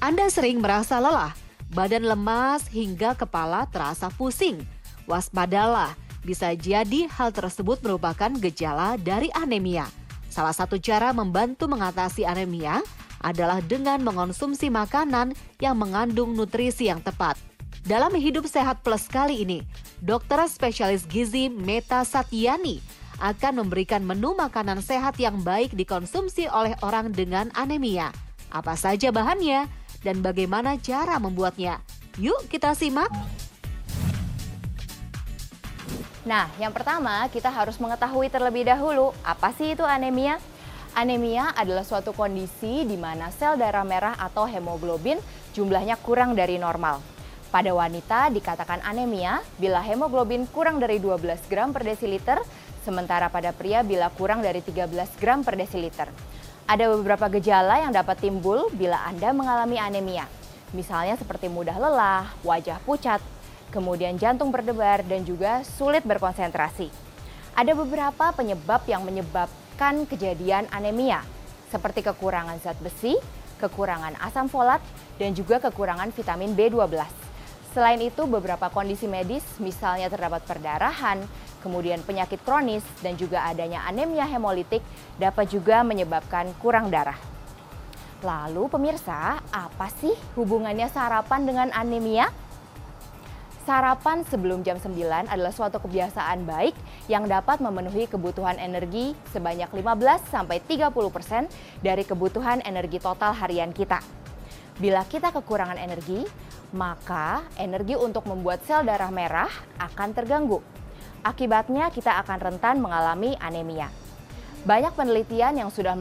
Anda sering merasa lelah, badan lemas hingga kepala terasa pusing. Waspadalah, bisa jadi hal tersebut merupakan gejala dari anemia. Salah satu cara membantu mengatasi anemia adalah dengan mengonsumsi makanan yang mengandung nutrisi yang tepat. Dalam Hidup Sehat Plus kali ini, dokter spesialis gizi Meta Satyani akan memberikan menu makanan sehat yang baik dikonsumsi oleh orang dengan anemia. Apa saja bahannya dan bagaimana cara membuatnya? Yuk kita simak. Nah, yang pertama kita harus mengetahui terlebih dahulu apa sih itu anemia? Anemia adalah suatu kondisi di mana sel darah merah atau hemoglobin jumlahnya kurang dari normal. Pada wanita dikatakan anemia bila hemoglobin kurang dari 12 gram per desiliter, sementara pada pria bila kurang dari 13 gram per desiliter. Ada beberapa gejala yang dapat timbul bila Anda mengalami anemia. Misalnya seperti mudah lelah, wajah pucat, kemudian jantung berdebar dan juga sulit berkonsentrasi. Ada beberapa penyebab yang menyebabkan kejadian anemia, seperti kekurangan zat besi, kekurangan asam folat, dan juga kekurangan vitamin B12. Selain itu, beberapa kondisi medis, misalnya terdapat perdarahan, kemudian penyakit kronis, dan juga adanya anemia hemolitik dapat juga menyebabkan kurang darah. Lalu pemirsa, apa sih hubungannya sarapan dengan anemia? Sarapan sebelum jam 9 adalah suatu kebiasaan baik yang dapat memenuhi kebutuhan energi sebanyak 15-30% dari kebutuhan energi total harian kita. Bila kita kekurangan energi, maka energi untuk membuat sel darah merah akan terganggu. Akibatnya kita akan rentan mengalami anemia. Banyak penelitian yang sudah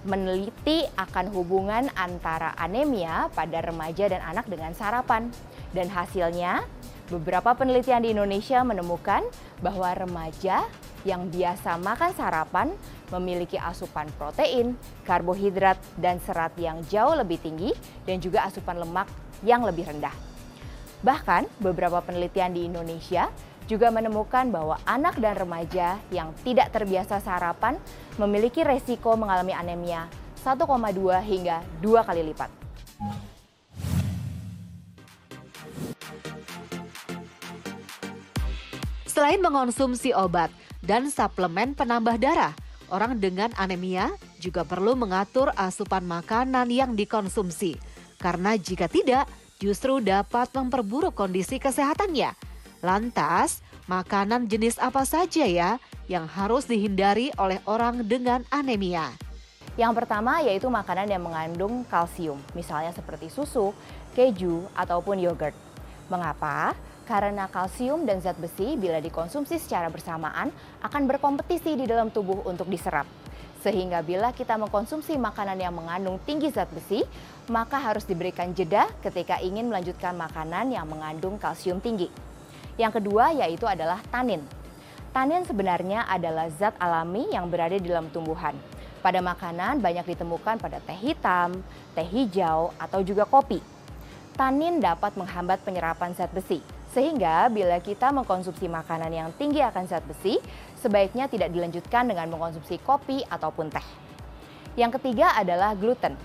meneliti akan hubungan antara anemia pada remaja dan anak dengan sarapan. Dan hasilnya, beberapa penelitian di Indonesia menemukan bahwa remaja yang biasa makan sarapan memiliki asupan protein, karbohidrat, dan serat yang jauh lebih tinggi dan juga asupan lemak yang lebih rendah. Bahkan beberapa penelitian di Indonesia juga menemukan bahwa anak dan remaja yang tidak terbiasa sarapan memiliki resiko mengalami anemia 1,2 hingga 2 kali lipat. Selain mengonsumsi obat dan suplemen penambah darah, orang dengan anemia juga perlu mengatur asupan makanan yang dikonsumsi. Karena jika tidak, justru dapat memperburuk kondisi kesehatannya. Lantas, makanan jenis apa saja ya yang harus dihindari oleh orang dengan anemia? Yang pertama yaitu makanan yang mengandung kalsium, misalnya seperti susu, keju, ataupun yogurt. Mengapa? Karena kalsium dan zat besi bila dikonsumsi secara bersamaan akan berkompetisi di dalam tubuh untuk diserap. Sehingga bila kita mengkonsumsi makanan yang mengandung tinggi zat besi, maka harus diberikan jeda ketika ingin melanjutkan makanan yang mengandung kalsium tinggi. Yang kedua yaitu adalah tanin. Tanin sebenarnya adalah zat alami yang berada di dalam tumbuhan. Pada makanan banyak ditemukan pada teh hitam, teh hijau, atau juga kopi. Tanin dapat menghambat penyerapan zat besi. Sehingga bila kita mengkonsumsi makanan yang tinggi akan zat besi, sebaiknya tidak dilanjutkan dengan mengkonsumsi kopi ataupun teh. Yang ketiga adalah gluten.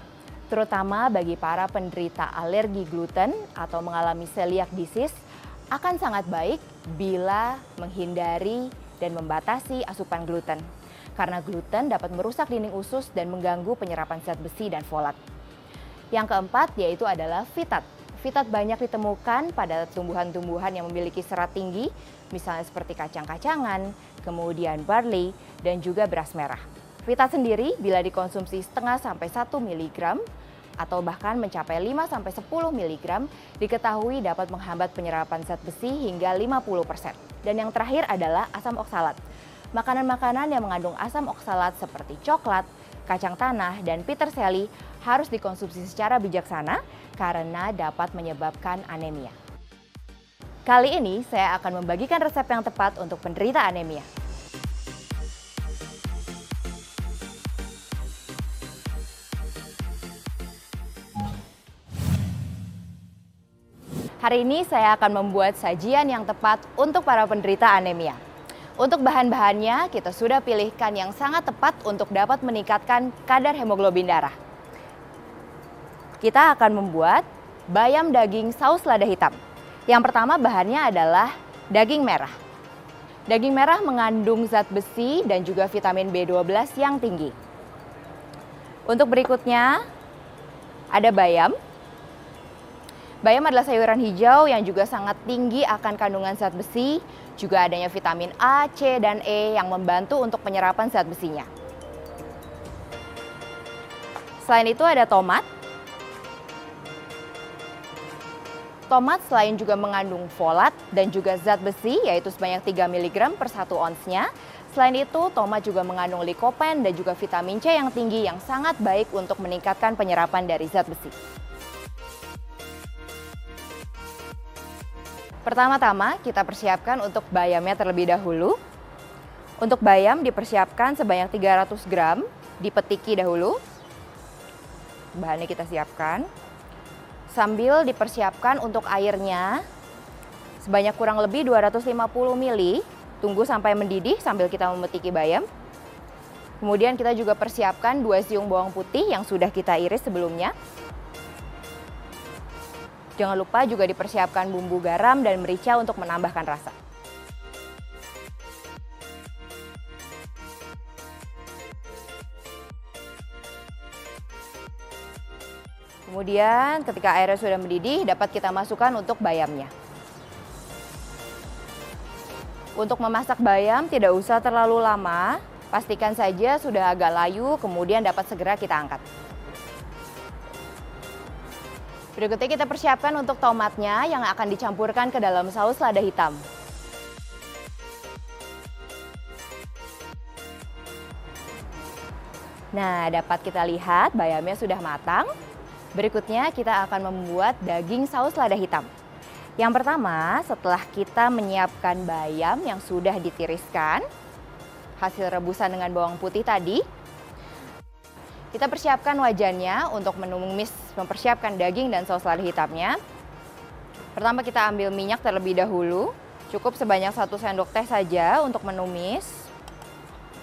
Terutama bagi para penderita alergi gluten atau mengalami celiac disease, akan sangat baik bila menghindari dan membatasi asupan gluten. Karena gluten dapat merusak dinding usus dan mengganggu penyerapan zat besi dan folat. Yang keempat yaitu adalah fitat. Fitat banyak ditemukan pada tumbuhan-tumbuhan yang memiliki serat tinggi, misalnya seperti kacang-kacangan, kemudian barley, dan juga beras merah. Fitat sendiri bila dikonsumsi setengah sampai 1 mg atau bahkan mencapai 5 sampai 10 mg diketahui dapat menghambat penyerapan zat besi hingga 50%. Dan yang terakhir adalah asam oksalat. Makanan-makanan yang mengandung asam oksalat seperti coklat, kacang tanah, dan peterseli harus dikonsumsi secara bijaksana karena dapat menyebabkan anemia. Kali ini saya akan membagikan resep yang tepat untuk penderita anemia. Hari ini saya akan membuat sajian yang tepat untuk para penderita anemia. Untuk bahan-bahannya, kita sudah pilihkan yang sangat tepat untuk dapat meningkatkan kadar hemoglobin darah. kita akan membuat bayam daging saus lada hitam. Yang pertama bahannya adalah daging merah. Daging merah mengandung zat besi dan juga vitamin B12 yang tinggi. Untuk berikutnya ada bayam. Bayam adalah sayuran hijau yang juga sangat tinggi akan kandungan zat besi, juga adanya vitamin A, C, dan E yang membantu untuk penyerapan zat besinya. Selain itu ada tomat. Tomat selain juga mengandung folat dan juga zat besi yaitu sebanyak 3 mg per 1 onsnya. Selain itu, tomat juga mengandung likopen dan juga vitamin C yang tinggi yang sangat baik untuk meningkatkan penyerapan dari zat besi. Pertama-tama kita persiapkan untuk bayamnya terlebih dahulu. Untuk bayam dipersiapkan sebanyak 300 gram, dipetiki dahulu. Bahannya kita siapkan. Sambil dipersiapkan untuk airnya sebanyak kurang lebih 250 ml. Tunggu sampai mendidih sambil kita memetiki bayam. Kemudian kita juga persiapkan 2 siung bawang putih yang sudah kita iris sebelumnya. Jangan lupa juga dipersiapkan bumbu garam dan merica untuk menambahkan rasa. Kemudian ketika airnya sudah mendidih, dapat kita masukkan untuk bayamnya. Untuk memasak bayam tidak usah terlalu lama, pastikan saja sudah agak layu, kemudian dapat segera kita angkat. Berikutnya kita persiapkan untuk tomatnya yang akan dicampurkan ke dalam saus lada hitam. Nah, dapat kita lihat bayamnya sudah matang. Berikutnya kita akan membuat daging saus lada hitam. Yang pertama, setelah kita menyiapkan bayam yang sudah ditiriskan, hasil rebusan dengan bawang putih tadi, kita persiapkan wajannya untuk menumis mempersiapkan daging dan saus lada hitamnya. Pertama kita ambil minyak terlebih dahulu, cukup sebanyak 1 sendok teh saja untuk menumis.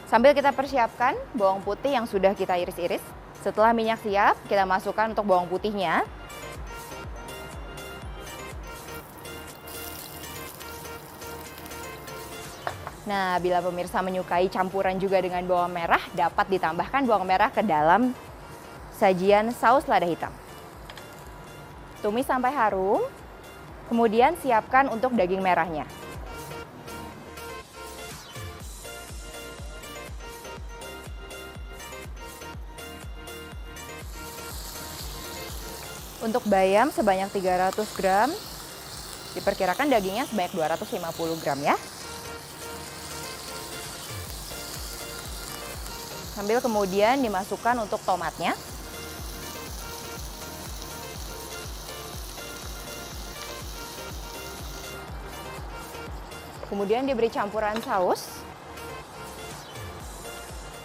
Sambil kita persiapkan bawang putih yang sudah kita iris-iris. Setelah minyak siap, kita masukkan untuk bawang putihnya. Nah, bila pemirsa menyukai campuran juga dengan bawang merah, dapat ditambahkan bawang merah ke dalam sajian saus lada hitam. Tumis sampai harum, kemudian siapkan untuk daging merahnya. Untuk bayam sebanyak 300 gram, diperkirakan dagingnya sebanyak 250 gram ya. Sambil kemudian dimasukkan untuk tomatnya. Kemudian diberi campuran saus,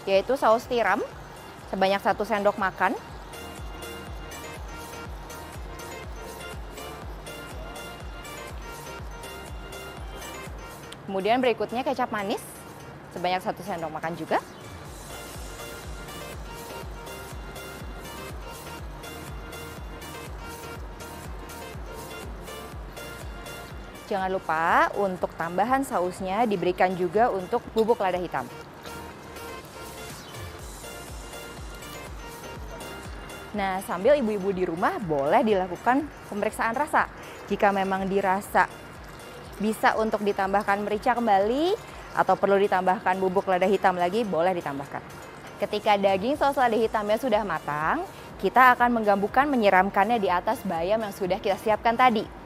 yaitu saus tiram sebanyak 1 sendok makan. Kemudian berikutnya kecap manis sebanyak 1 sendok makan juga. Jangan lupa untuk tambahan sausnya diberikan juga untuk bubuk lada hitam. Nah, sambil ibu-ibu di rumah boleh dilakukan pemeriksaan rasa. Jika memang dirasa bisa untuk ditambahkan merica kembali atau perlu ditambahkan bubuk lada hitam lagi, boleh ditambahkan. Ketika daging saus lada hitamnya sudah matang, kita akan menggambungkan menyiramkannya di atas bayam yang sudah kita siapkan tadi.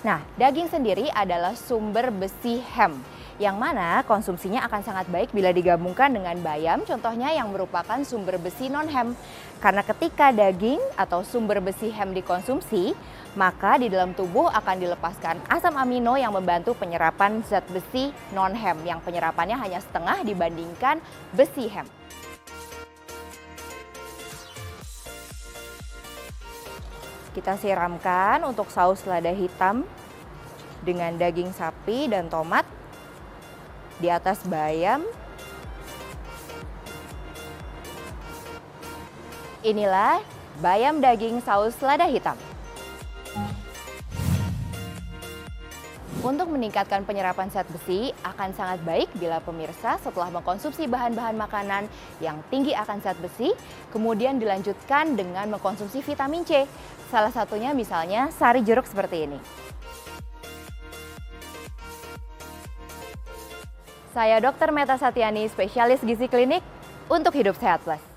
Nah, daging sendiri adalah sumber besi heme, yang mana konsumsinya akan sangat baik bila digabungkan dengan bayam, contohnya yang merupakan sumber besi non-heme. Karena ketika daging atau sumber besi heme dikonsumsi, maka di dalam tubuh akan dilepaskan asam amino yang membantu penyerapan zat besi non-heme, yang penyerapannya hanya setengah dibandingkan besi heme. Kita siramkan untuk saus lada hitam dengan daging sapi dan tomat di atas bayam. Inilah bayam daging saus lada hitam. Untuk meningkatkan penyerapan zat besi, akan sangat baik bila pemirsa setelah mengkonsumsi bahan-bahan makanan yang tinggi akan zat besi, kemudian dilanjutkan dengan mengkonsumsi vitamin C. Salah satunya misalnya sari jeruk seperti ini. Saya Dr. Meta Satyani, spesialis gizi klinik untuk Hidup Sehat Plus.